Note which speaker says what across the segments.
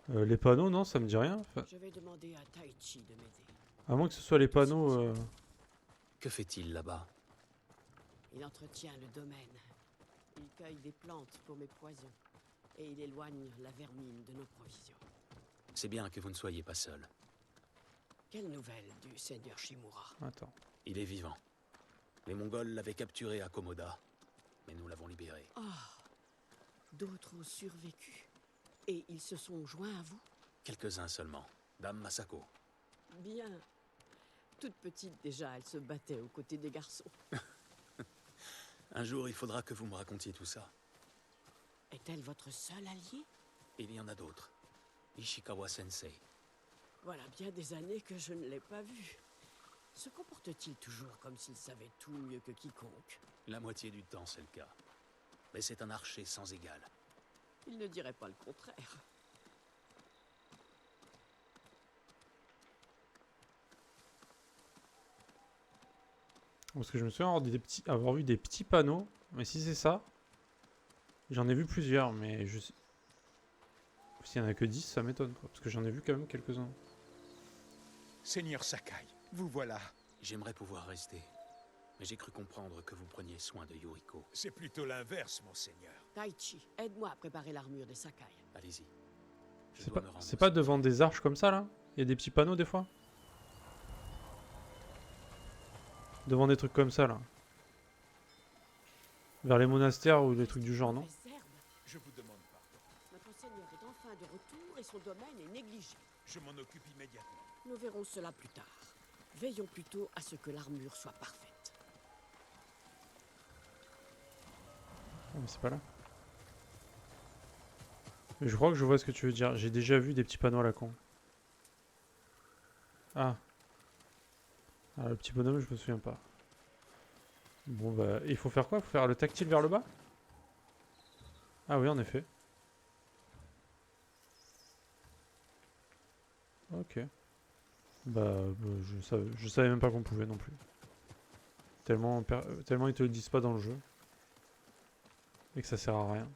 Speaker 1: Les panneaux, non, ça me dit rien. Enfin,
Speaker 2: Je vais demander à Taichi de m'aider.
Speaker 1: à moins que ce soit les panneaux...
Speaker 3: Que fait-il là-bas?
Speaker 2: Il entretient le domaine. Il cueille des plantes pour mes poisons. Et il éloigne la vermine de nos provisions.
Speaker 3: C'est bien que vous ne soyez pas seul.
Speaker 2: Quelle nouvelle du seigneur Shimura?
Speaker 1: Attends.
Speaker 3: Il est vivant. Les Mongols l'avaient capturé à Komoda, mais nous l'avons libéré.
Speaker 2: Ah, d'autres ont survécu. Et ils se sont joints à vous?
Speaker 3: Quelques-uns seulement. Dame Masako.
Speaker 2: Bien. Toute petite déjà, elle se battait aux côtés des garçons.
Speaker 3: Un jour, il faudra que vous me racontiez tout ça.
Speaker 2: Est-elle votre seul allié?
Speaker 3: Il y en a d'autres. Ishikawa Sensei.
Speaker 2: Voilà bien des années que je ne l'ai pas vu. Se comporte-t-il toujours comme s'il savait tout mieux que quiconque?
Speaker 3: La moitié du temps, c'est le cas. Mais c'est un archer sans égal.
Speaker 2: Il ne dirait pas le contraire.
Speaker 1: Parce que je me souviens avoir vu des petits panneaux. Mais si c'est ça, j'en ai vu plusieurs, mais je sais... S'il y en a que 10, ça m'étonne, quoi. Parce que j'en ai vu quand même quelques-uns.
Speaker 4: Seigneur Sakai, vous voilà.
Speaker 3: J'aimerais pouvoir rester. Mais j'ai cru comprendre que vous preniez soin de Yuriko.
Speaker 4: C'est plutôt l'inverse, mon seigneur.
Speaker 2: Taichi, aide-moi à préparer l'armure des Sakai.
Speaker 3: Allez-y. Je
Speaker 1: C'est
Speaker 3: dois
Speaker 1: pas,
Speaker 3: me rendre
Speaker 1: c'est
Speaker 3: au
Speaker 1: pas
Speaker 3: cimetière.
Speaker 1: devant des arches comme ça, là? Il y a des petits panneaux, des fois? Devant des trucs comme ça, là. Vers les monastères ou des trucs du genre, non?
Speaker 2: Les herbes.
Speaker 4: Je vous demande pardon.
Speaker 2: Notre seigneur est enfin de retour et son domaine est négligé.
Speaker 4: Je m'en occupe immédiatement.
Speaker 2: Nous verrons cela plus tard. Veillons plutôt à ce que l'armure soit parfaite.
Speaker 1: Oh, mais c'est pas là. Je crois que je vois ce que tu veux dire. J'ai déjà vu des petits panneaux à la con. Ah. Ah, le petit bonhomme, je me souviens pas. Bon, bah, il faut faire quoi? Il faut faire le tactile vers le bas? Ah oui, en effet. Ok. Je savais même pas qu'on pouvait non plus. Tellement ils te le disent pas dans le jeu. Et que ça sert à rien.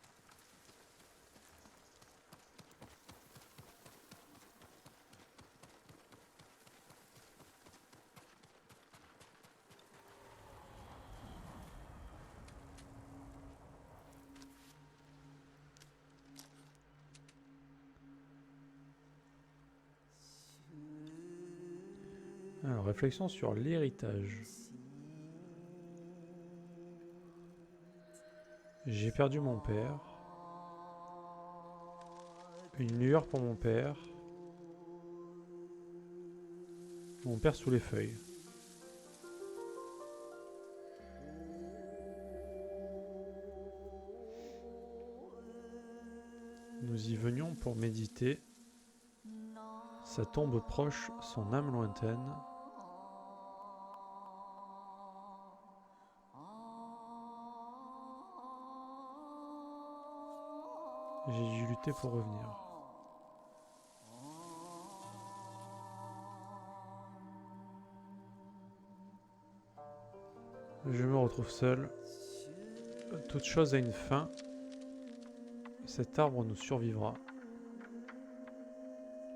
Speaker 1: Alors, réflexion sur l'héritage. J'ai perdu mon père. Une lueur pour mon père. Mon père sous les feuilles. Nous y venions pour méditer. Sa tombe proche, son âme lointaine. J'ai dû lutter pour revenir. Je me retrouve seul. Toute chose a une fin. Cet arbre nous survivra.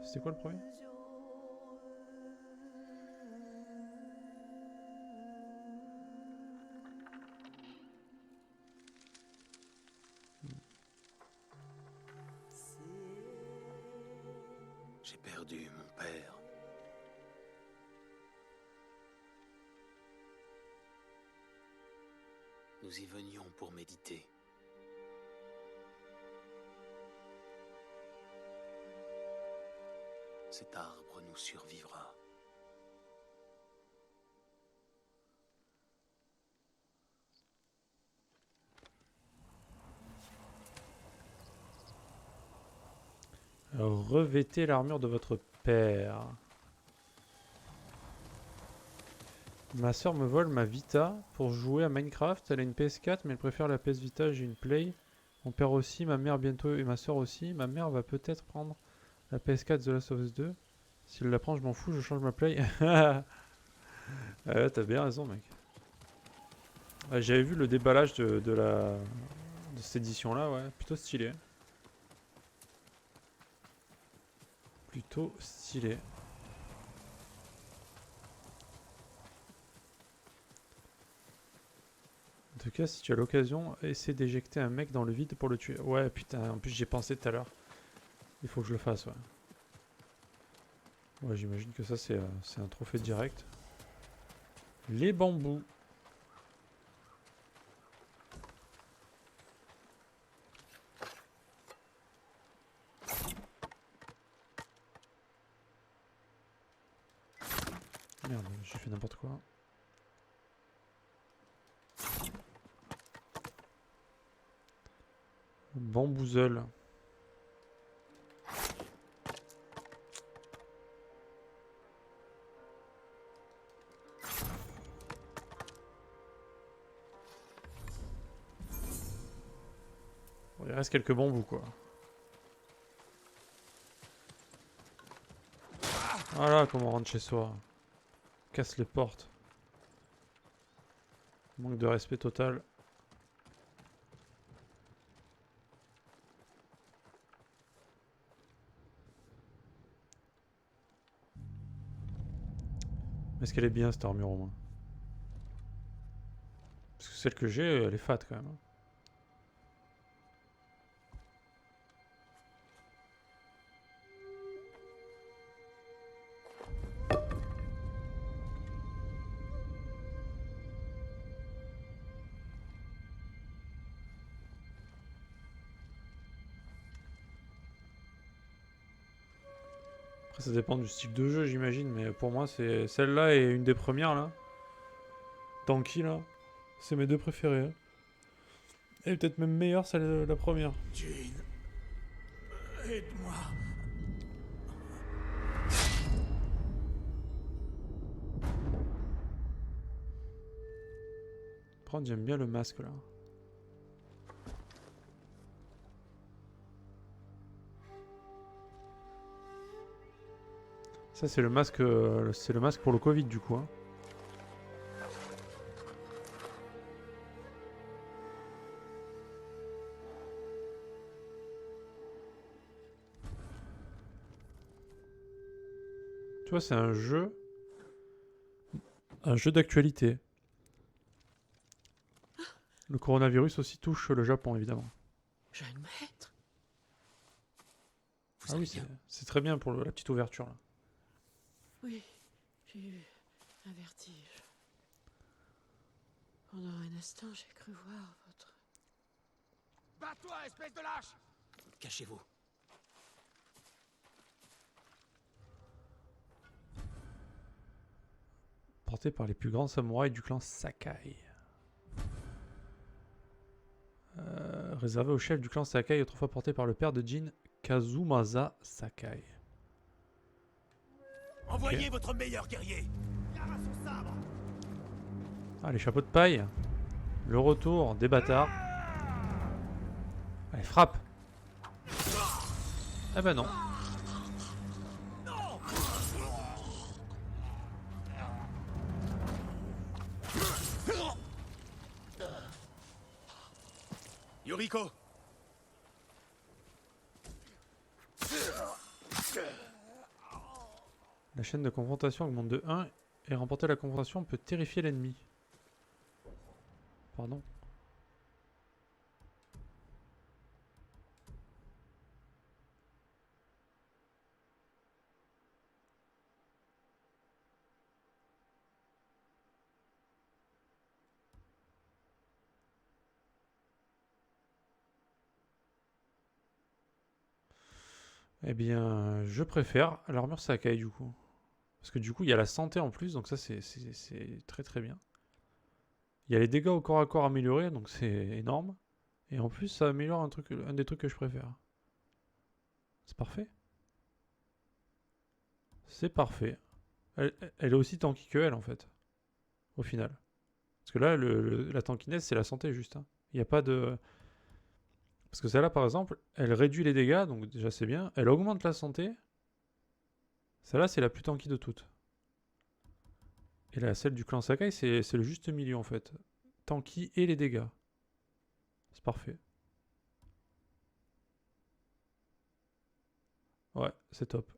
Speaker 1: C'était quoi le premier?
Speaker 3: J'ai perdu mon père. Nous y venions pour méditer. Cet arbre nous survivra.
Speaker 1: Revêtez l'armure de votre père. Ma soeur me vole ma Vita pour jouer à Minecraft. Elle a une PS4 mais elle préfère la PS Vita. J'ai une Play. Mon père aussi, ma mère bientôt et ma soeur aussi. Ma mère va peut-être prendre la PS4 The Last of Us 2. Si elle la prend, je m'en fous, je change ma Play. T'as bien raison, mec. J'avais vu le déballage de cette édition là, ouais, plutôt stylé. plutôt stylé. En tout cas, si tu as l'occasion, essaie d'éjecter un mec dans le vide pour le tuer. Ouais, putain, en plus j'y ai pensé tout à l'heure. Il faut que je le fasse, ouais. Ouais, j'imagine que ça, c'est un trophée direct. Les bambous. Merde, j'ai fait n'importe quoi. Bambouzeule. Bon, il reste quelques bambous, quoi. Voilà comment on rentre chez soi. Casse les portes. Manque de respect total. Est-ce qu'elle est bien cette armure au moins? Parce que celle que j'ai, elle est fat quand même. Après ça dépend du style de jeu j'imagine, mais pour moi c'est celle-là et une des premières là. Tanky là. C'est mes deux préférées. Hein. Et peut-être même meilleure celle la première.
Speaker 4: Jean, aide-moi.
Speaker 1: Par contre j'aime bien le masque là. Ça c'est le masque pour le Covid du coup. Hein. Tu vois, c'est un jeu d'actualité. Le coronavirus aussi touche le Japon évidemment.
Speaker 2: Jeune maître.
Speaker 3: Vous
Speaker 1: Ah
Speaker 3: allez
Speaker 1: oui,
Speaker 3: bien?
Speaker 1: c'est très bien pour la petite ouverture là.
Speaker 2: Oui, j'ai eu un vertige. Pendant un instant, j'ai cru voir votre...
Speaker 4: Bats-toi, espèce de lâche!
Speaker 3: Cachez-vous.
Speaker 1: Porté par les plus grands samouraïs du clan Sakai. Réservé au chef du clan Sakai, autrefois porté par le père de Jin, Kazumasa Sakai.
Speaker 4: Envoyez votre meilleur guerrier!
Speaker 1: Ah, les chapeaux de paille. Le retour des bâtards. Allez, frappe. Ah bah non.
Speaker 4: Yuriko!
Speaker 1: La chaîne de confrontation augmente de 1 et remporter la confrontation peut terrifier l'ennemi. Pardon. Eh bien, je préfère l'armure Sakai du coup. Parce que du coup, il y a la santé en plus, donc ça c'est très très bien. Il y a les dégâts au corps à corps améliorés, donc c'est énorme. Et en plus, ça améliore un des trucs que je préfère. C'est parfait. C'est parfait. Elle est aussi tanky que elle en fait, au final. Parce que là, la tankiness, c'est la santé juste. Hein. Il n'y a pas de... Parce que celle-là, par exemple, elle réduit les dégâts, donc déjà c'est bien. Elle augmente la santé. Celle-là, c'est la plus tanky de toutes. Et là, celle du clan Sakai, c'est le juste milieu en fait. Tanky et les dégâts. C'est parfait. Ouais, c'est top.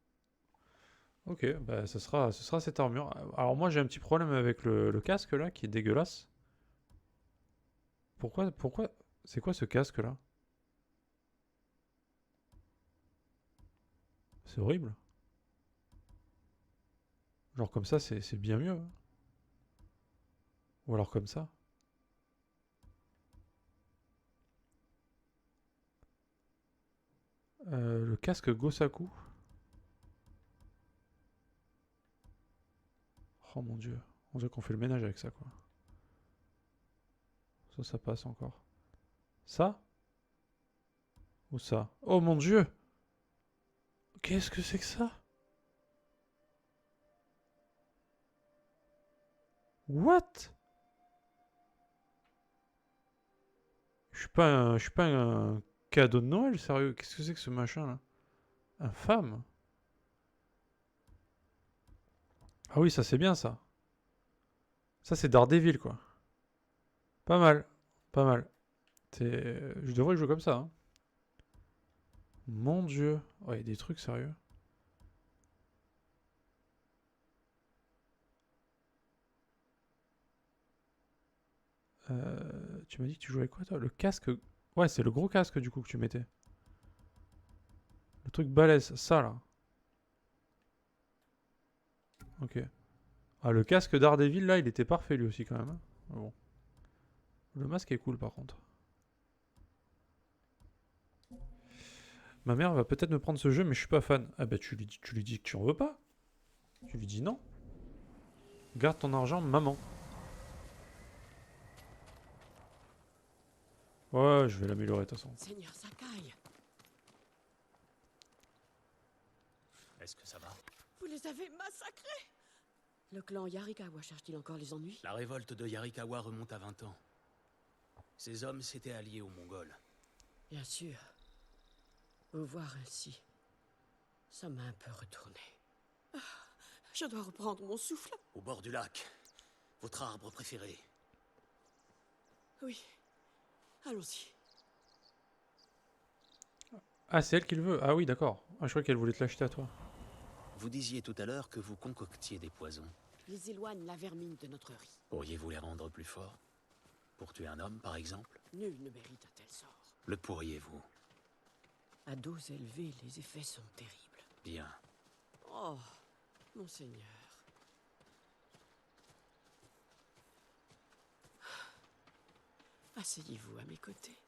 Speaker 1: Ok, bah ce sera cette armure. Alors moi j'ai un petit problème avec le casque là qui est dégueulasse. Pourquoi c'est quoi ce casque là? C'est horrible. Genre comme ça c'est bien mieux, hein. Ou alors comme ça. Le casque Gosaku. Oh mon dieu. On dirait qu'on fait le ménage avec ça quoi. Ça passe encore. Ça? Ou ça? Oh mon dieu! Qu'est-ce que c'est que ça? What? Je suis pas un cadeau de Noël, sérieux. Qu'est-ce que c'est que ce machin là? Infâme. Ah oui, ça c'est bien ça. Ça c'est Daredevil quoi. Pas mal. Pas mal. Je devrais jouer comme ça, hein. Mon dieu. Oh, il y a des trucs sérieux. Tu m'as dit que tu jouais quoi toi? Le casque. Ouais, c'est le gros casque du coup que tu mettais. Le truc balèze, ça là. Ok. Ah, le casque Daredevil là, il était parfait lui aussi quand même, hein. Bon. Le masque est cool par contre. Ma mère va peut-être me prendre ce jeu, mais je suis pas fan. Ah bah tu lui dis que tu en veux pas. Tu lui dis non. Garde ton argent, maman. Ouais, je vais l'améliorer de toute façon.
Speaker 2: Seigneur Sakai,
Speaker 3: Est-ce que ça va?
Speaker 2: vous les avez massacrés. Le clan Yarikawa cherche-t-il encore les ennuis?
Speaker 3: La révolte de Yarikawa remonte à 20 ans. Ces hommes s'étaient alliés aux Mongols.
Speaker 2: Bien sûr. Vous voir ainsi, ça m'a un peu retourné. Ah, je dois reprendre mon souffle.
Speaker 3: Au bord du lac. Votre arbre préféré.
Speaker 2: Oui, allons-y.
Speaker 1: Ah, c'est elle qui le veut. Ah oui, d'accord. Ah, je crois qu'elle voulait te l'acheter à toi.
Speaker 3: Vous disiez tout à l'heure que vous concoctiez des poisons.
Speaker 2: Ils éloignent la vermine de notre riz.
Speaker 3: Pourriez-vous les rendre plus forts? Pour tuer un homme, par exemple?
Speaker 2: Nul ne mérite un tel sort.
Speaker 3: Le pourriez-vous?
Speaker 2: À dose élevée, les effets sont terribles.
Speaker 3: Bien.
Speaker 2: Oh, monseigneur. Asseyez-vous à mes côtés.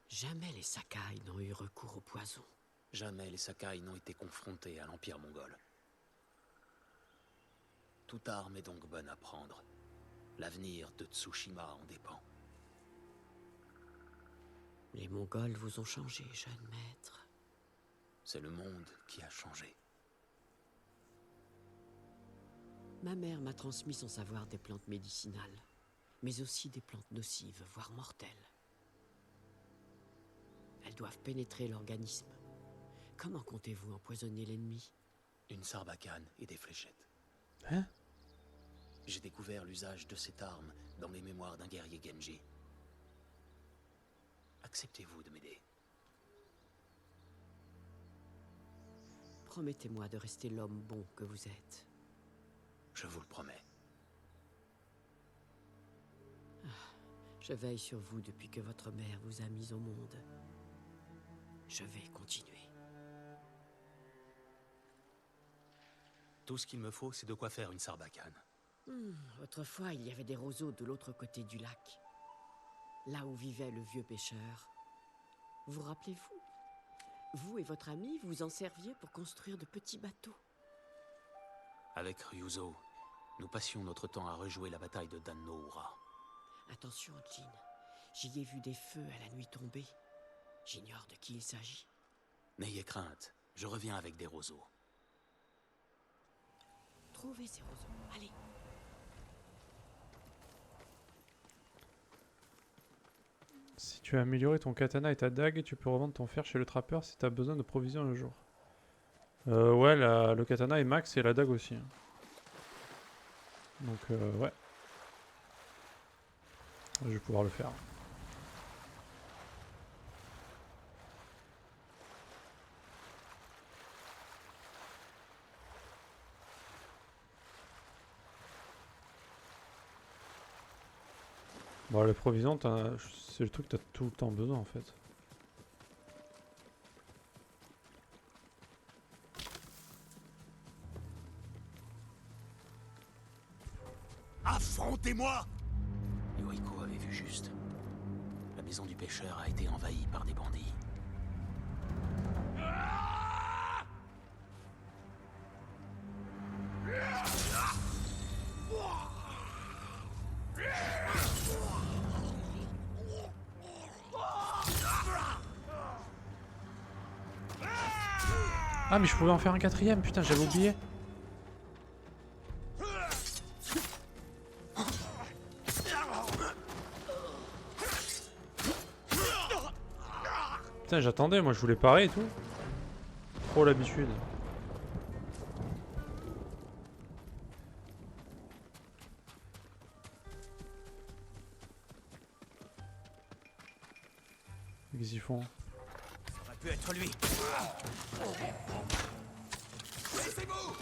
Speaker 2: Jamais les Sakai n'ont eu recours au poison.
Speaker 3: Jamais les Sakai n'ont été confrontés à l'Empire mongol. Toute arme est donc bonne à prendre. L'avenir de Tsushima en dépend.
Speaker 2: Les Mongols vous ont changé, jeune maître.
Speaker 3: C'est le monde qui a changé.
Speaker 2: Ma mère m'a transmis son savoir des plantes médicinales, mais aussi des plantes nocives, voire mortelles. Elles doivent pénétrer l'organisme. Comment comptez-vous empoisonner l'ennemi?
Speaker 3: Une sarbacane et des fléchettes.
Speaker 1: Hein?
Speaker 3: J'ai découvert l'usage de cette arme dans les mémoires d'un guerrier Genji. Acceptez-vous de m'aider?
Speaker 2: Promettez-moi de rester l'homme bon que vous êtes.
Speaker 3: Je vous le promets.
Speaker 2: Je veille sur vous depuis que votre mère vous a mis au monde. Je vais continuer.
Speaker 3: Tout ce qu'il me faut, c'est de quoi faire une sarbacane.
Speaker 2: Autrefois, il y avait des roseaux de l'autre côté du lac. Là où vivait le vieux pêcheur. Vous rappelez-vous? Vous et votre ami vous en serviez pour construire de petits bateaux.
Speaker 3: Avec Ryuzo, nous passions notre temps à rejouer la bataille de Dan no Ura.
Speaker 2: Attention, Jin. J'y ai vu des feux à la nuit tombée. J'ignore de qui il s'agit.
Speaker 3: N'ayez crainte, je reviens avec des roseaux.
Speaker 2: Trouvez ces roseaux. Allez.
Speaker 1: Si tu as amélioré ton katana et ta dague, tu peux revendre ton fer chez le trappeur si tu as besoin de provisions un jour. Ouais, le katana est max et la dague aussi, hein. Donc, ouais. Je vais pouvoir le faire. Bon, les provisions, c'est le truc que t'as tout le temps besoin en fait.
Speaker 4: Affrontez-moi!
Speaker 3: Yoriko avait vu juste. La maison du pêcheur a été envahie par des bandits.
Speaker 1: Ah mais je pouvais en faire un quatrième, putain j'avais oublié. Putain j'attendais, moi je voulais parer et tout. Trop l'habitude. Qu'est-ce qu'ils font?
Speaker 4: Ça aurait pu être lui. Laissez-vous!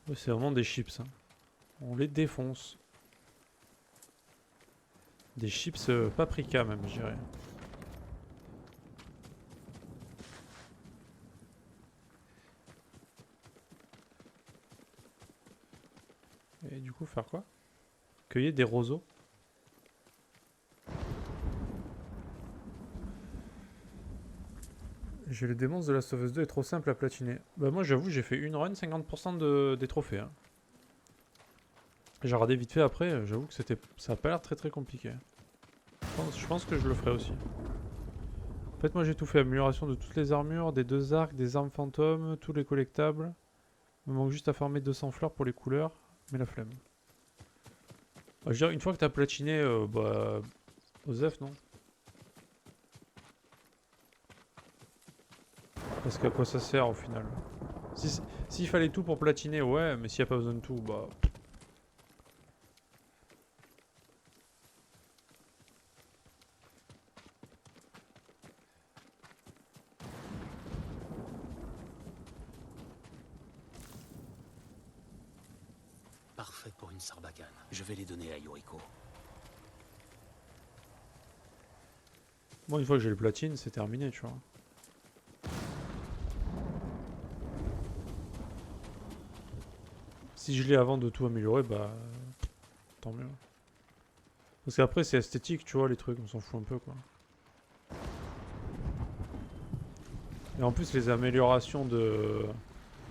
Speaker 1: Ouais, c'est vraiment des chips. Hein. On les défonce. Des chips paprika même, je dirais. Et du coup, faire quoi? Cueillir des roseaux. J'ai le démon de Last of Us 2 est trop simple à platiner. Bah moi j'avoue j'ai fait une run, 50% des trophées. Hein. J'ai regardé vite fait après, j'avoue que ça a pas l'air très compliqué. Je pense que je le ferai aussi. En fait moi j'ai tout fait, amélioration de toutes les armures, des 2 arcs, des armes fantômes, tous les collectables. Il me manque juste à farmer 200 fleurs pour les couleurs, mais la flemme. Bah, je veux dire, une fois que t'as platiné, bah... Osef non? Parce qu'à quoi ça sert au final? S'il fallait tout pour platiner, ouais, mais s'il n'y a pas besoin de tout, bah...
Speaker 3: Parfait pour une sarbacane. Je vais les donner à Yoriko.
Speaker 1: Moi une fois que j'ai le platine, c'est terminé, tu vois. Si je l'ai avant de tout améliorer, bah... Tant mieux. Parce qu'après c'est esthétique, tu vois, les trucs, on s'en fout un peu, quoi. Et en plus les améliorations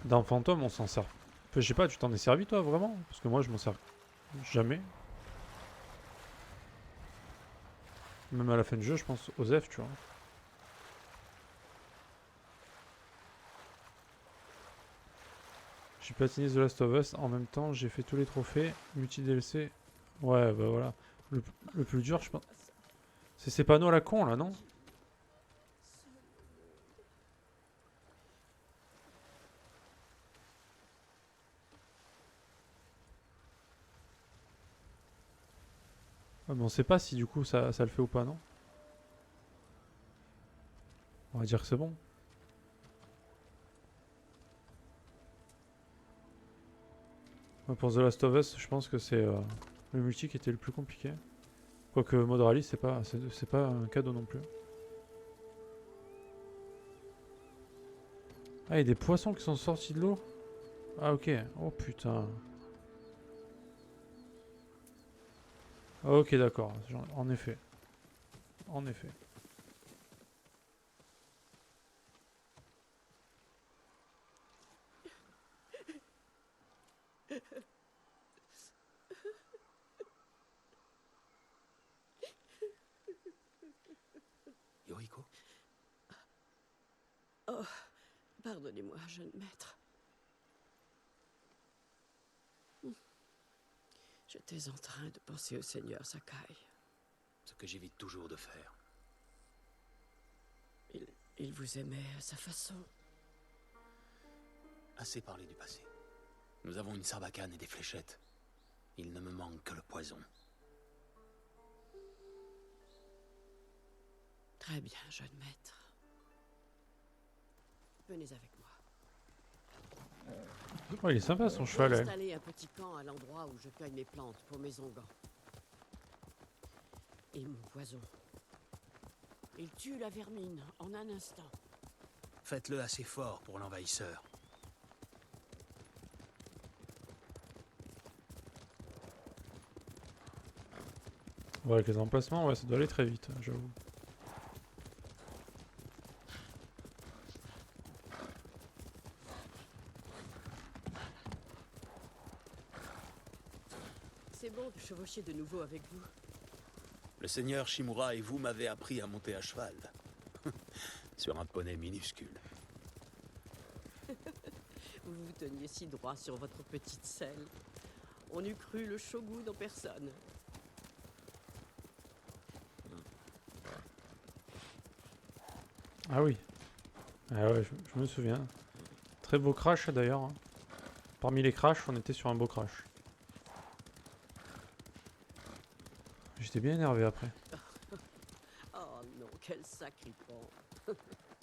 Speaker 1: d'un fantôme, on s'en sert... Enfin, je sais pas, tu t'en es servi toi, vraiment? Parce que moi je m'en sers jamais. Même à la fin du jeu, je pense, Osef, tu vois. J'ai platiné The Last of Us, en même temps j'ai fait tous les trophées, multi-DLC. Ouais, bah voilà. Le plus dur, je pense... C'est ces panneaux à la con, là, non? Ouais, mais on sait pas si du coup ça le fait ou pas, non? On va dire que c'est bon. Ouais, pour The Last of Us, je pense que c'est le multi qui était le plus compliqué. Quoique mode rallye, c'est pas un cadeau non plus. Ah, il y a des poissons qui sont sortis de l'eau? Ah, ok. Oh putain. Ah, ok, d'accord. En effet. En effet.
Speaker 3: Yoriko?
Speaker 2: Oh, pardonnez-moi, jeune maître. J'étais en train de penser au seigneur Sakai.
Speaker 3: Ce que j'évite toujours de faire.
Speaker 2: Il vous aimait à sa façon.
Speaker 3: Assez parlé du passé. Nous avons une sarbacane et des fléchettes. Il ne me manque que le poison.
Speaker 2: Très bien, jeune maître. Venez avec moi.
Speaker 1: Oh, il est sympa son
Speaker 2: J'ai
Speaker 1: cheval, elle.
Speaker 2: installé un petit camp à l'endroit où je cueille mes plantes pour mes onguents. Et mon poison. Il tue la vermine en un instant.
Speaker 3: Faites-le assez fort pour l'envahisseur.
Speaker 1: Bon, avec les emplacements, ouais, ça doit aller très vite, j'avoue.
Speaker 2: C'est bon de chevaucher de nouveau avec vous.
Speaker 3: Le seigneur Shimura et vous m'avez appris à monter à cheval. Sur un poney minuscule.
Speaker 2: Vous vous teniez si droit sur votre petite selle. On eût cru le shogun en personne.
Speaker 1: Ah oui. Ah ouais, je me souviens. Très beau crash d'ailleurs, hein. Parmi les crashs, on était sur un beau crash. J'étais bien énervé après.
Speaker 2: Oh non, quel sacripant.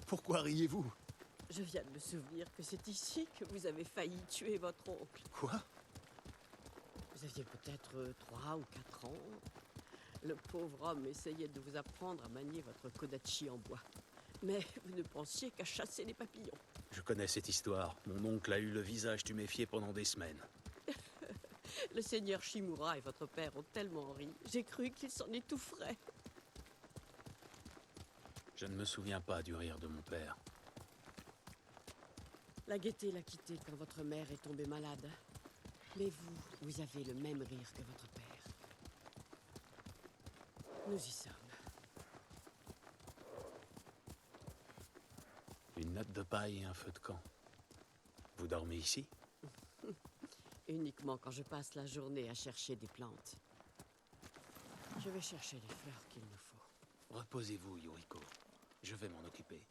Speaker 3: Pourquoi riez-vous?
Speaker 2: Je viens de me souvenir que c'est ici que vous avez failli tuer votre oncle.
Speaker 3: Quoi?
Speaker 2: Vous aviez peut-être 3 ou 4 ans. Le pauvre homme essayait de vous apprendre à manier votre kodachi en bois. Mais vous ne pensiez qu'à chasser les papillons.
Speaker 3: Je connais cette histoire. Mon oncle a eu le visage tuméfié pendant des semaines.
Speaker 2: Le seigneur Shimura et votre père ont tellement ri. J'ai cru qu'il s'en étoufferait.
Speaker 3: Je ne me souviens pas du rire de mon père.
Speaker 2: La gaieté l'a quitté quand votre mère est tombée malade. Mais vous avez le même rire que votre père. Nous y sommes.
Speaker 3: Une natte de paille et un feu de camp. Vous dormez ici?
Speaker 2: Uniquement quand je passe la journée à chercher des plantes. Je vais chercher les fleurs qu'il nous faut.
Speaker 3: Reposez-vous, Yuriko. Je vais m'en occuper.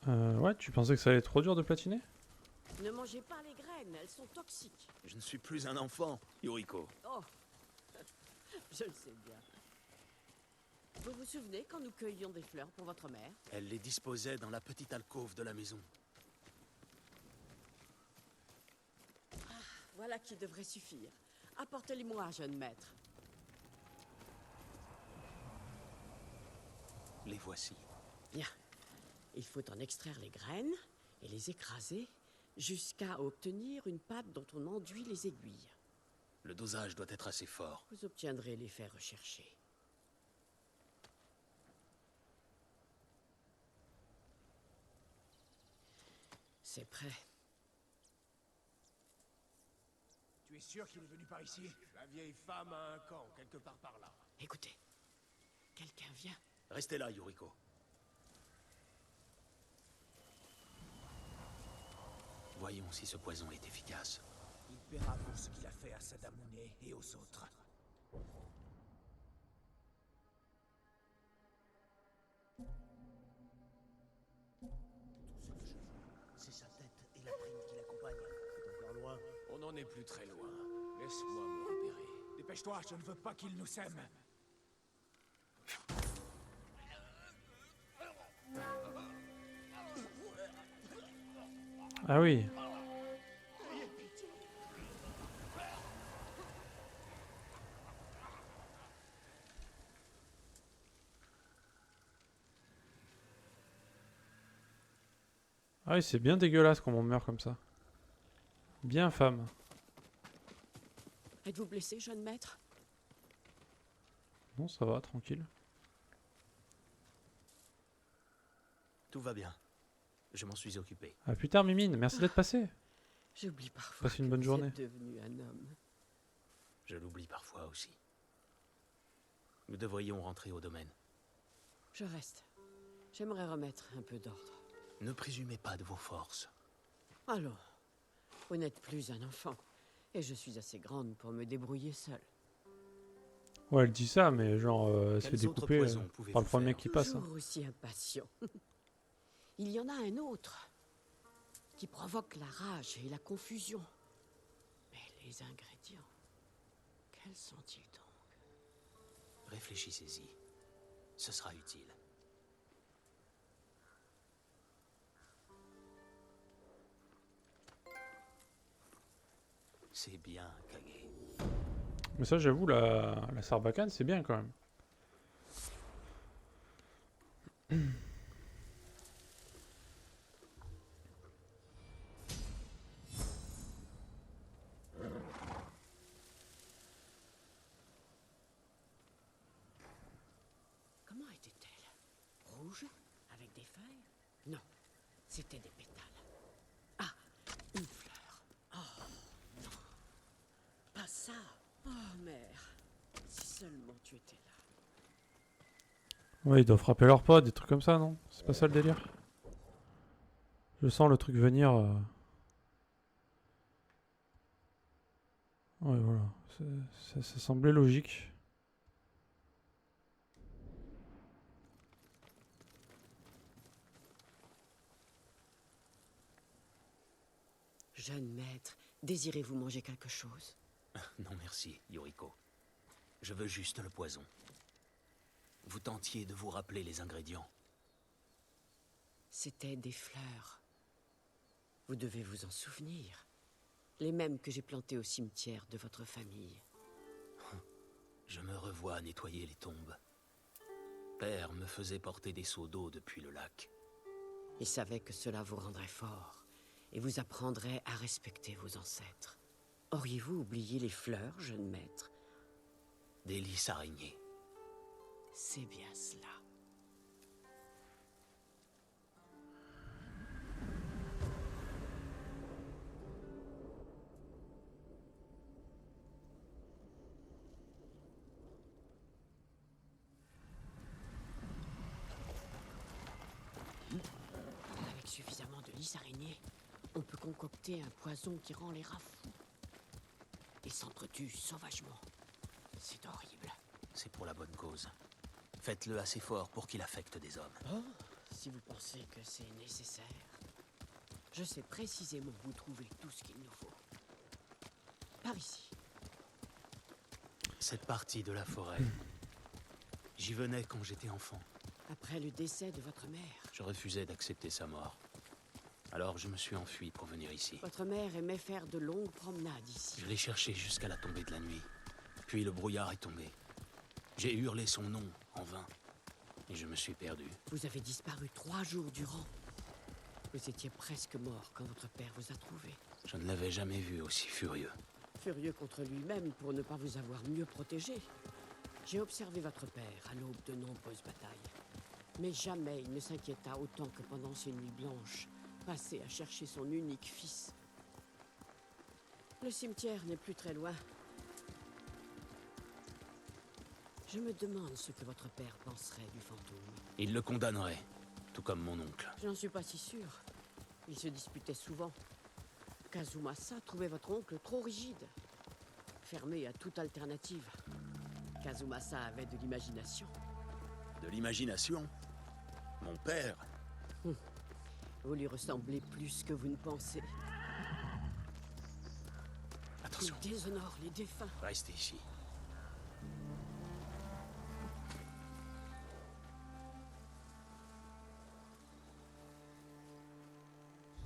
Speaker 1: Ouais, tu pensais que ça allait être trop dur de platiner?
Speaker 2: Ne mangez pas les graines, elles sont toxiques.
Speaker 3: Je ne suis plus un enfant, Yuriko.
Speaker 2: Oh, je le sais bien. Vous vous souvenez quand nous cueillions des fleurs pour votre mère?
Speaker 3: Elle les disposait dans la petite alcôve de la maison.
Speaker 2: Voilà qui devrait suffire. Apportez-les-moi, jeune maître.
Speaker 3: Les voici.
Speaker 2: Bien. Il faut en extraire les graines et les écraser jusqu'à obtenir une pâte dont on enduit les aiguilles.
Speaker 3: Le dosage doit être assez fort.
Speaker 2: Vous obtiendrez l'effet recherché. C'est prêt.
Speaker 4: Tu es sûr qu'il est venu par ici? La vieille femme a un camp, quelque part par là.
Speaker 2: Écoutez. Quelqu'un vient.
Speaker 3: Restez là, Yuriko. Voyons si ce poison est efficace.
Speaker 4: Il paiera pour ce qu'il a fait à Sadamune et aux autres. Tout ce que je veux, c'est sa tête et la prime qui l'accompagne. C'est encore loin? On n'en est plus très loin. Laisse-moi me repérer. Dépêche-toi, je ne veux pas qu'il nous sème.
Speaker 1: Ah oui. Ah oui, c'est bien dégueulasse quand on meurt comme ça. Bien femme.
Speaker 2: Êtes-vous blessé, jeune maître?
Speaker 1: Non, ça va, tranquille.
Speaker 3: Tout va bien. Je m'en suis occupé.
Speaker 1: À plus tard, Mimine. Merci d'être passé.
Speaker 2: J'oublie parfois
Speaker 1: Passe une
Speaker 2: que
Speaker 1: bonne
Speaker 2: vous
Speaker 1: journée.
Speaker 2: êtes devenu un homme.
Speaker 3: Je l'oublie parfois aussi. Nous devrions rentrer au domaine.
Speaker 2: Je reste. J'aimerais remettre un peu d'ordre.
Speaker 3: Ne présumez pas de vos forces.
Speaker 2: Allons, vous n'êtes plus un enfant. Et je suis assez grande pour me débrouiller seule.
Speaker 1: Ouais, elle dit ça, mais genre, elle se fait
Speaker 3: Quels autres
Speaker 1: découper
Speaker 3: poisons
Speaker 1: par le
Speaker 3: pouvez-vous
Speaker 1: premier mec
Speaker 3: faire
Speaker 1: qui passe. Hein.
Speaker 2: Toujours aussi impatient. Il y en a un autre qui provoque la rage et la confusion. Mais les ingrédients, quels sont-ils donc?
Speaker 3: Réfléchissez-y. Ce sera utile. C'est bien, Kage.
Speaker 1: Mais ça, j'avoue, la sarbacane, c'est bien quand même.
Speaker 2: Comment était-elle? Rouge? Avec des feuilles? Non, c'était des pétales. Ah, une fleur. Oh, non. Pas ça. Oh, mère. Si seulement tu étais là.
Speaker 1: Ouais, ils doivent frapper leurs potes, des trucs comme ça, non? C'est pas ça le délire? Je sens le truc venir. Ouais, voilà. Ça semblait logique.
Speaker 2: Jeune maître, désirez-vous manger quelque chose?
Speaker 3: Non merci, Yoriko. Je veux juste le poison. Vous tentiez de vous rappeler les ingrédients.
Speaker 2: C'était des fleurs. Vous devez vous en souvenir. Les mêmes que j'ai plantées au cimetière de votre famille.
Speaker 3: Je me revois nettoyer les tombes. Père me faisait porter des seaux d'eau depuis le lac.
Speaker 2: Il savait que cela vous rendrait fort et vous apprendrait à respecter vos ancêtres. Auriez-vous oublié les fleurs, jeune maître?
Speaker 3: Des lys araignées.
Speaker 2: C'est bien cela. Avec suffisamment de lys araignées, on peut concocter un poison qui rend les rats fous. Ils s'entretuent sauvagement. C'est horrible.
Speaker 3: C'est pour la bonne cause. Faites-le assez fort pour qu'il affecte des hommes.
Speaker 2: Oh, si vous pensez que c'est nécessaire. Je sais précisément où trouver tout ce qu'il nous faut. Par ici.
Speaker 3: Cette partie de la forêt, j'y venais quand j'étais enfant.
Speaker 2: Après le décès de votre mère.
Speaker 3: Je refusais d'accepter sa mort. Alors je me suis enfui pour venir ici.
Speaker 2: Votre mère aimait faire de longues promenades ici.
Speaker 3: Je l'ai cherché jusqu'à la tombée de la nuit. Puis le brouillard est tombé. J'ai hurlé son nom en vain. Et je me suis perdu.
Speaker 2: Vous avez disparu 3 jours durant. Vous étiez presque mort quand votre père vous a trouvé.
Speaker 3: Je ne l'avais jamais vu aussi furieux.
Speaker 2: Furieux contre lui-même pour ne pas vous avoir mieux protégé. J'ai observé votre père à l'aube de nombreuses batailles. Mais jamais il ne s'inquiéta autant que pendant ces nuits blanches, passées à chercher son unique fils. Le cimetière n'est plus très loin. Je me demande ce que votre père penserait du fantôme.
Speaker 3: Il le condamnerait, tout comme mon oncle.
Speaker 2: Je n'en suis pas si sûr. Ils se disputaient souvent. Kazumasa trouvait votre oncle trop rigide, fermé à toute alternative. Kazumasa avait de l'imagination.
Speaker 3: De l'imagination. Mon père.
Speaker 2: Vous lui ressemblez plus que vous ne pensez.
Speaker 3: Attention,
Speaker 2: Il déshonore les défunts.
Speaker 3: restez ici.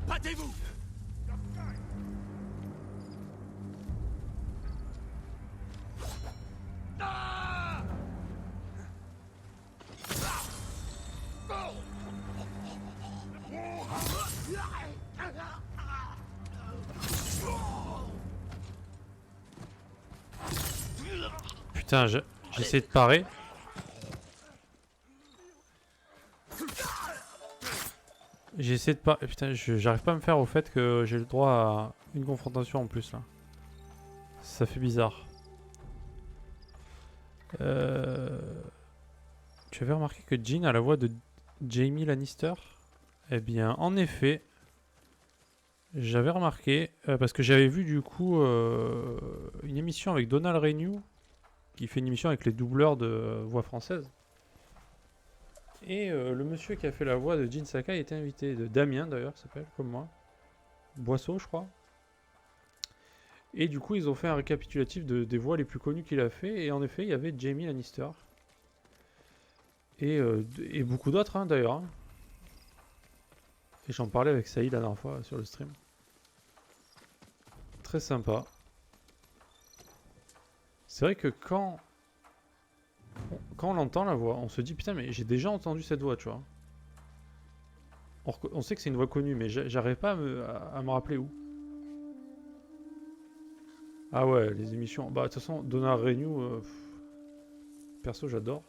Speaker 3: Battez-vous!
Speaker 1: Putain, j'essaie de parer. J'essaie de pas. Putain, j'arrive pas à me faire au fait que j'ai le droit à une confrontation en plus là. Ça fait bizarre. Tu avais remarqué que Jean a la voix de Jaime Lannister? Eh bien, en effet, j'avais remarqué parce que j'avais vu du coup une émission avec Donald Renew qui fait une émission avec les doubleurs de voix française. Et le monsieur qui a fait la voix de Jin Sakai était invité, de Damien d'ailleurs, il s'appelle, comme moi. Boisseau, je crois. Et du coup, ils ont fait un récapitulatif des voix les plus connues qu'il a fait. Et en effet, il y avait Jaime Lannister. Et beaucoup d'autres, hein, d'ailleurs. Hein. Et j'en parlais avec Saïd la dernière fois sur le stream. Très sympa. C'est vrai que quand on l'entend la voix, on se dit putain mais j'ai déjà entendu cette voix, tu vois. On sait que c'est une voix connue, mais j'arrive pas à me rappeler où. Ah ouais, les émissions. Bah de toute façon, Donna Renew, perso j'adore.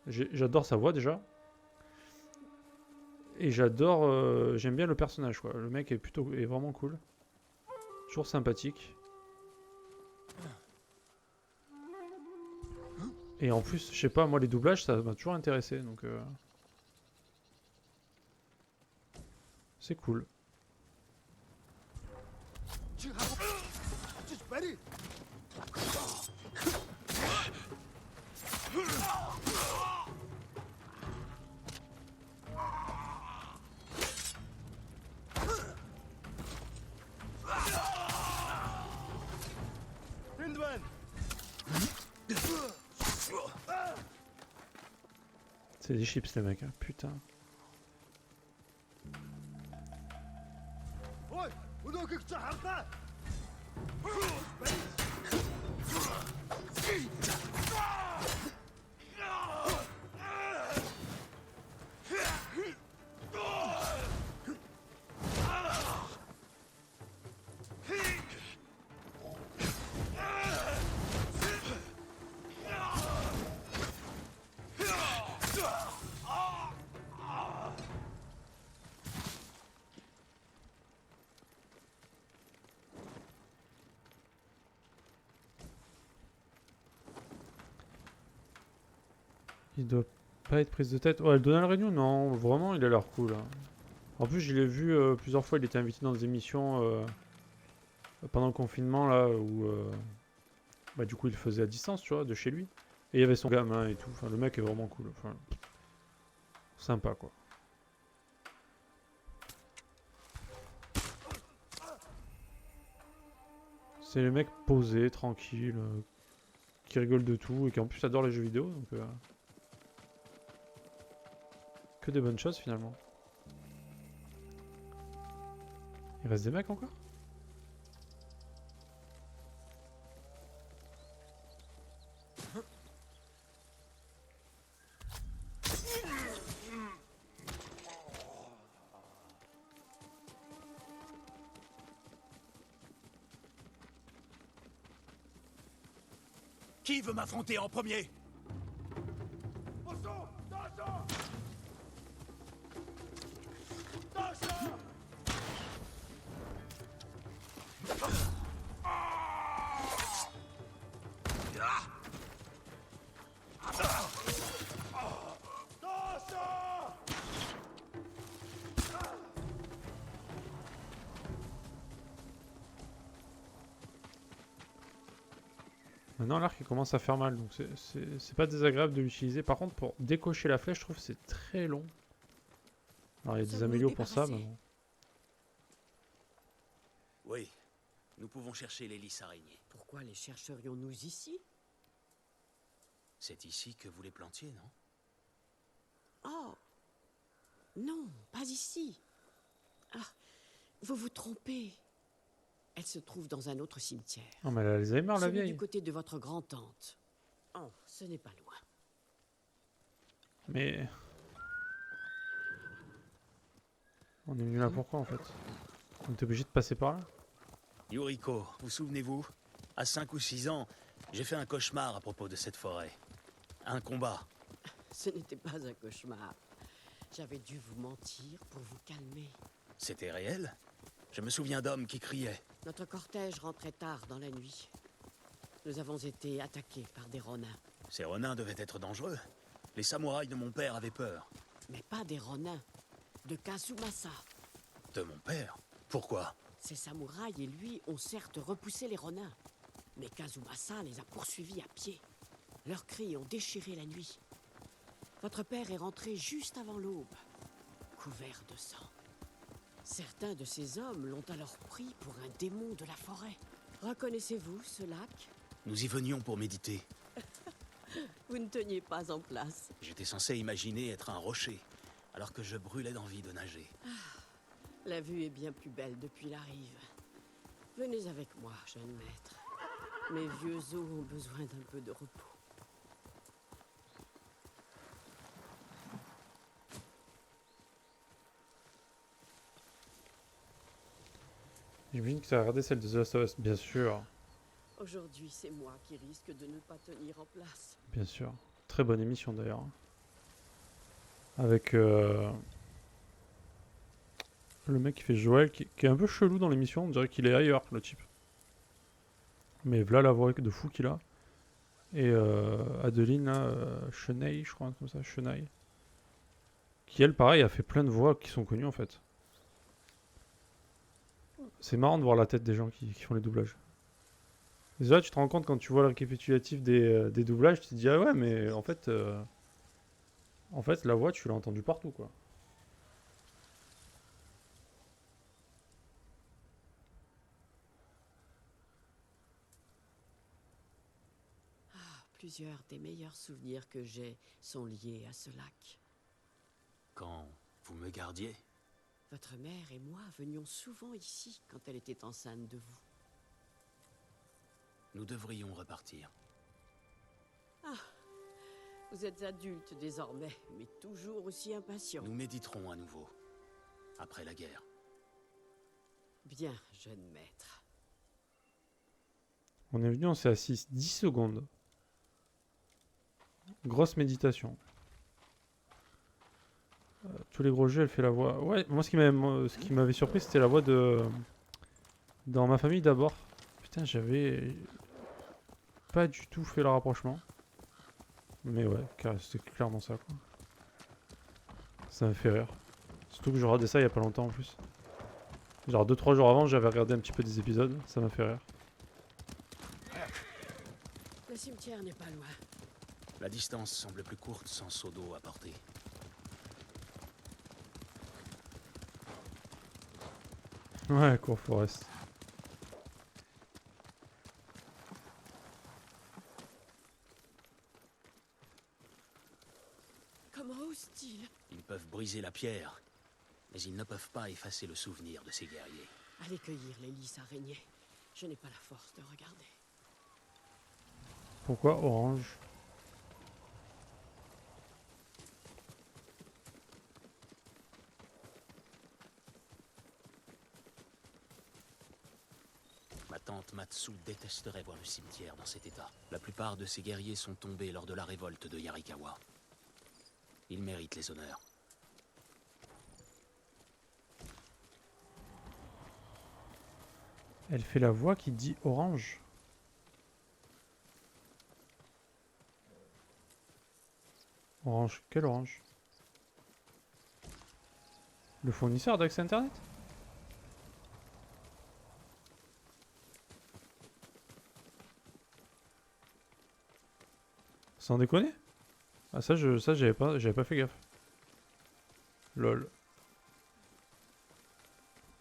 Speaker 1: J'adore sa voix déjà. Et j'aime bien le personnage quoi. Le mec est vraiment cool. Toujours sympathique. Et en plus, je sais pas, moi les doublages ça m'a toujours intéressé donc c'est cool. C'est des chips les mecs, hein. Putain. Il doit pas être prise de tête. Ouais, le Donald Renew, non, vraiment, il a l'air cool. Hein. En plus, je l'ai vu plusieurs fois, il était invité dans des émissions pendant le confinement, là, où bah, du coup, il le faisait à distance, tu vois, de chez lui. Et il y avait son gamin et tout. Enfin, le mec est vraiment cool. Enfin, sympa, quoi. C'est le mec posé, tranquille, qui rigole de tout et qui en plus adore les jeux vidéo, donc... que des bonnes choses finalement. Il reste des mecs encore?
Speaker 3: Qui veut m'affronter en premier?
Speaker 1: Maintenant l'arc il commence à faire mal, donc c'est pas désagréable de l'utiliser. Par contre pour décocher la flèche, je trouve que c'est très long. Alors il y a des améliorations pour ça, mais bon.
Speaker 3: Oui, nous pouvons chercher les lys araignées.
Speaker 2: Pourquoi les chercherions-nous ici?
Speaker 3: C'est ici que vous les plantiez, non?
Speaker 2: Oh, non, pas ici. Ah, vous vous trompez. Elle se trouve dans un autre cimetière.
Speaker 1: Non mais elle a Alzheimer la
Speaker 2: Celui
Speaker 1: vieille.
Speaker 2: du côté de votre grand-tante. Oh, ce n'est pas loin.
Speaker 1: Mais... on est venu là pourquoi en fait? On était obligé de passer par là?
Speaker 3: Yuriko, vous souvenez-vous? À 5 ou 6 ans, j'ai fait un cauchemar à propos de cette forêt. Un combat.
Speaker 2: Ce n'était pas un cauchemar. J'avais dû vous mentir pour vous calmer.
Speaker 3: C'était réel? Je me souviens d'hommes qui criaient.
Speaker 2: Notre cortège rentrait tard dans la nuit. Nous avons été attaqués par des ronins.
Speaker 3: Ces renins devaient être dangereux. Les samouraïs de mon père avaient peur.
Speaker 2: Mais pas des ronins. De Kazumasa.
Speaker 3: De mon père? Pourquoi?
Speaker 2: Ces samouraïs et lui ont certes repoussé les ronins. Mais Kazumasa les a poursuivis à pied. Leurs cris ont déchiré la nuit. Votre père est rentré juste avant l'aube, couvert de sang. Certains de ces hommes l'ont alors pris pour un démon de la forêt. Reconnaissez-vous ce lac?
Speaker 3: Nous y venions pour méditer.
Speaker 2: Vous ne teniez pas en place.
Speaker 3: J'étais censé imaginer être un rocher, alors que je brûlais d'envie de nager.
Speaker 2: La vue est bien plus belle depuis la rive. Venez avec moi, jeune maître. Mes vieux os ont besoin d'un peu de repos.
Speaker 1: J'imagine que tu as regardé celle de The Last of Us, bien sûr.
Speaker 2: Aujourd'hui, c'est moi qui risque de ne pas tenir en place.
Speaker 1: Bien sûr. Très bonne émission d'ailleurs. Avec le mec qui fait Joël, qui est un peu chelou dans l'émission, on dirait qu'il est ailleurs, le type. Mais voilà la voix de fou qu'il a. Et Adeline, là, Chenaille, je crois, comme ça, Chenaille. Qui elle, pareil, a fait plein de voix qui sont connues en fait. C'est marrant de voir la tête des gens qui font les doublages. Déjà, tu te rends compte quand tu vois le récapitulatif des doublages, tu te dis ah ouais, mais en fait, la voix, tu l'as entendue partout, quoi.
Speaker 2: Plusieurs des meilleurs souvenirs que j'ai sont liés à ce lac.
Speaker 3: Quand vous me gardiez,
Speaker 2: Votre mère et moi venions souvent ici quand elle était enceinte de vous.
Speaker 3: nous devrions repartir.
Speaker 2: Vous êtes adulte désormais, mais toujours aussi impatient.
Speaker 3: Nous méditerons à nouveau, après la guerre.
Speaker 2: Bien, jeune maître.
Speaker 1: On est venu, on s'est assis 10 secondes. Grosse méditation. Tous les gros jeux, elle fait la voix. Ouais, moi ce qui m'avait surpris, c'était la voix de. Dans ma famille d'abord. Putain, j'avais pas du tout fait le rapprochement. Mais ouais, c'était clairement ça, quoi. Ça m'a fait rire. Surtout que je regardais ça il y a pas longtemps en plus. Genre 2-3 jours avant, j'avais regardé un petit peu des épisodes, ça m'a fait rire.
Speaker 2: Le cimetière n'est pas loin.
Speaker 3: La distance semble plus courte sans seau d'eau à porter.
Speaker 1: Ouais, Cour Forest.
Speaker 2: Comment osent-ils?
Speaker 3: Ils peuvent briser la pierre, mais ils ne peuvent pas effacer le souvenir de ces guerriers.
Speaker 2: Allez cueillir les lys araignées. Je n'ai pas la force de regarder.
Speaker 1: Pourquoi orange?
Speaker 3: Ma tante Matsu détesterait voir le cimetière dans cet état. La plupart de ces guerriers sont tombés lors de la révolte de Yarikawa. Ils méritent les honneurs.
Speaker 1: Elle fait la voix qui dit orange. Orange, quel orange? Le fournisseur d'accès internet? Sans déconner? Ah ça j'avais pas fait gaffe. Lol.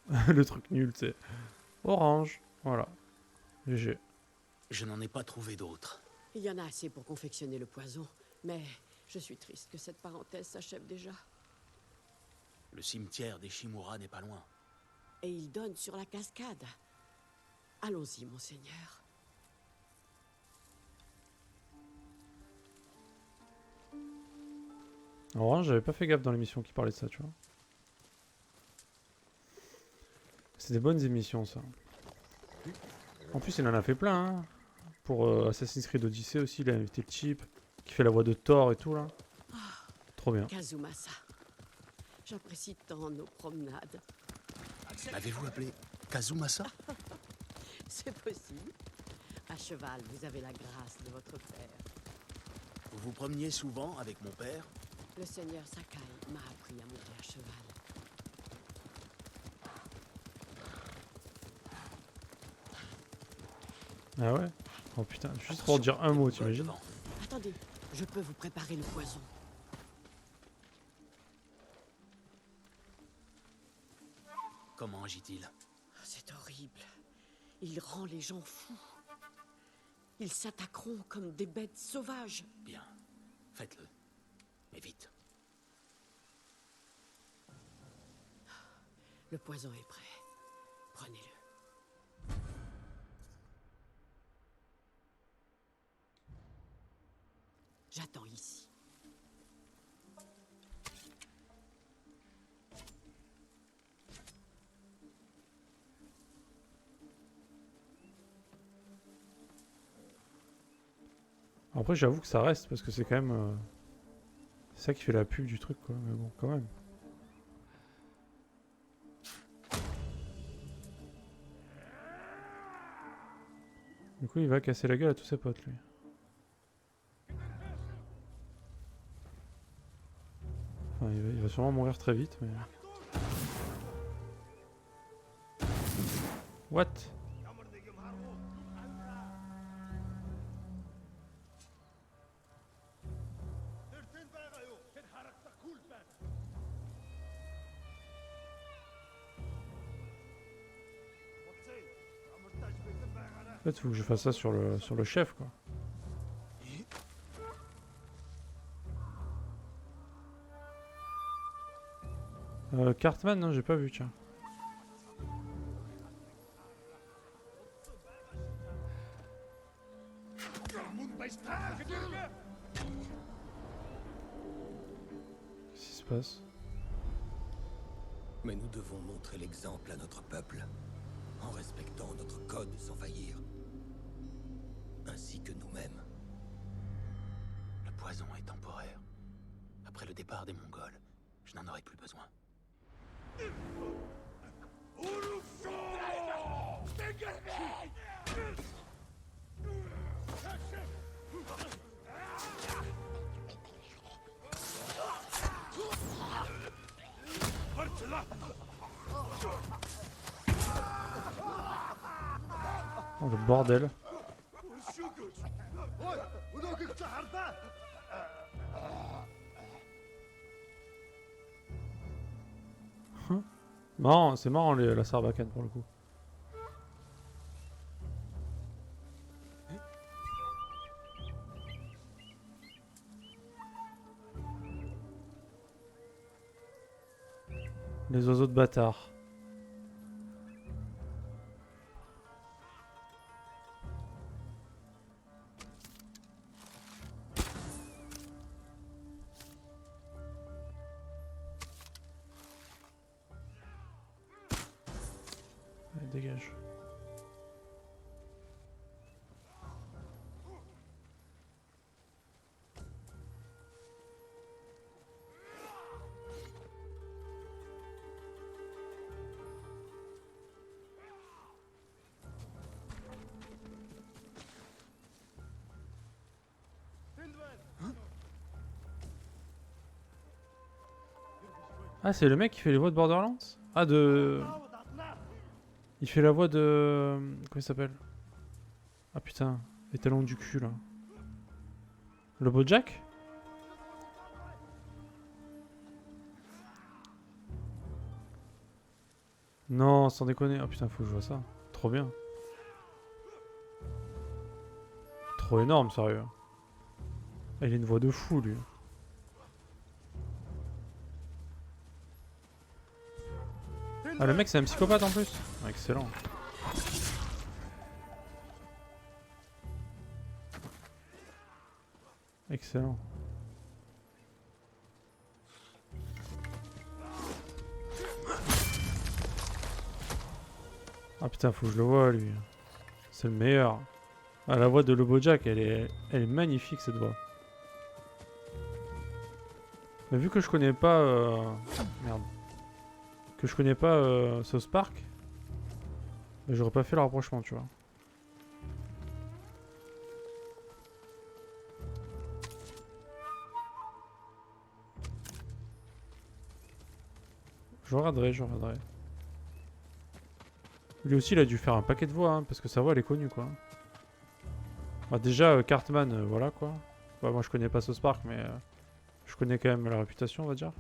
Speaker 1: Le truc nul, tu sais. Orange, voilà. GG.
Speaker 3: Je n'en ai pas trouvé d'autres.
Speaker 2: Il y en a assez pour confectionner le poison, mais je suis triste que cette parenthèse s'achève déjà.
Speaker 3: Le cimetière des Shimura n'est pas loin.
Speaker 2: Et il donne sur la cascade. Allons-y, monseigneur.
Speaker 1: Orange, j'avais pas fait gaffe dans l'émission qui parlait de ça, tu vois. C'est des bonnes émissions, ça. En plus, il en a fait plein, hein. Pour Assassin's Creed Odyssey aussi, il a invité le type qui fait la voix de Thor et tout, là. Trop bien.
Speaker 2: Kazumasa. J'apprécie tant nos promenades.
Speaker 3: L'avez-vous appelé Kazumasa?
Speaker 2: C'est possible. À cheval, vous avez la grâce de votre père.
Speaker 3: Vous vous promeniez souvent avec mon père?
Speaker 2: Le seigneur Sakai m'a appris à monter à cheval.
Speaker 1: Ah ouais? Oh putain, juste
Speaker 3: Attention,
Speaker 1: pour dire un mot,
Speaker 3: des
Speaker 1: t'imagines?
Speaker 3: devant.
Speaker 2: Attendez, je peux vous préparer le poison.
Speaker 3: Comment agit-il?
Speaker 2: C'est horrible. Il rend les gens fous. Ils s'attaqueront comme des bêtes sauvages.
Speaker 3: Bien, faites-le. Mais vite.
Speaker 2: Le poison est prêt. Prenez-le. J'attends ici.
Speaker 1: Après, j'avoue que ça reste parce que c'est quand même. C'est ça qui fait la pub du truc, quoi. Mais bon, quand même. Du coup, il va casser la gueule à tous ses potes, lui. Enfin, il va sûrement mourir très vite, mais. What? En fait, faut que je fasse ça sur le chef, quoi. Cartman, non, j'ai pas vu, tiens. Qu'est-ce qui se passe?
Speaker 5: Mais nous devons montrer l'exemple à notre peuple, en respectant notre code sans faillir, ainsi que nous-mêmes.
Speaker 3: Le poison est temporaire. Après le départ des Mongols, je n'en aurai plus besoin.
Speaker 1: Oh, le bordel. Marrant, c'est marrant la Sarbacane pour le coup. Les oiseaux de bâtard. Allez, dégage. Ah, c'est le mec qui fait les voix de Borderlands? Ah, de... Il fait la voix de... Comment il s'appelle? Ah putain, les talons du cul, là. Le Bojack? Non, sans déconner. Ah putain, faut que je vois ça. Trop bien. Trop énorme, sérieux. Ah, il a une voix de fou, lui. Ah, le mec, c'est un psychopathe en plus. Ah, excellent. Excellent. Ah putain, faut que je le vois, lui. C'est le meilleur. Ah, la voix de Lobojack, elle est magnifique, cette voix. Mais vu que je connais pas... Merde. Que je connais pas South Park, bah, j'aurais pas fait le rapprochement, tu vois. Je regarderai, je regarderai. Lui aussi, il a dû faire un paquet de voix, hein, parce que sa voix, elle est connue, quoi. Bah, déjà, Cartman, voilà quoi. Bah, moi je connais pas South Park, mais je connais quand même la réputation, on va dire.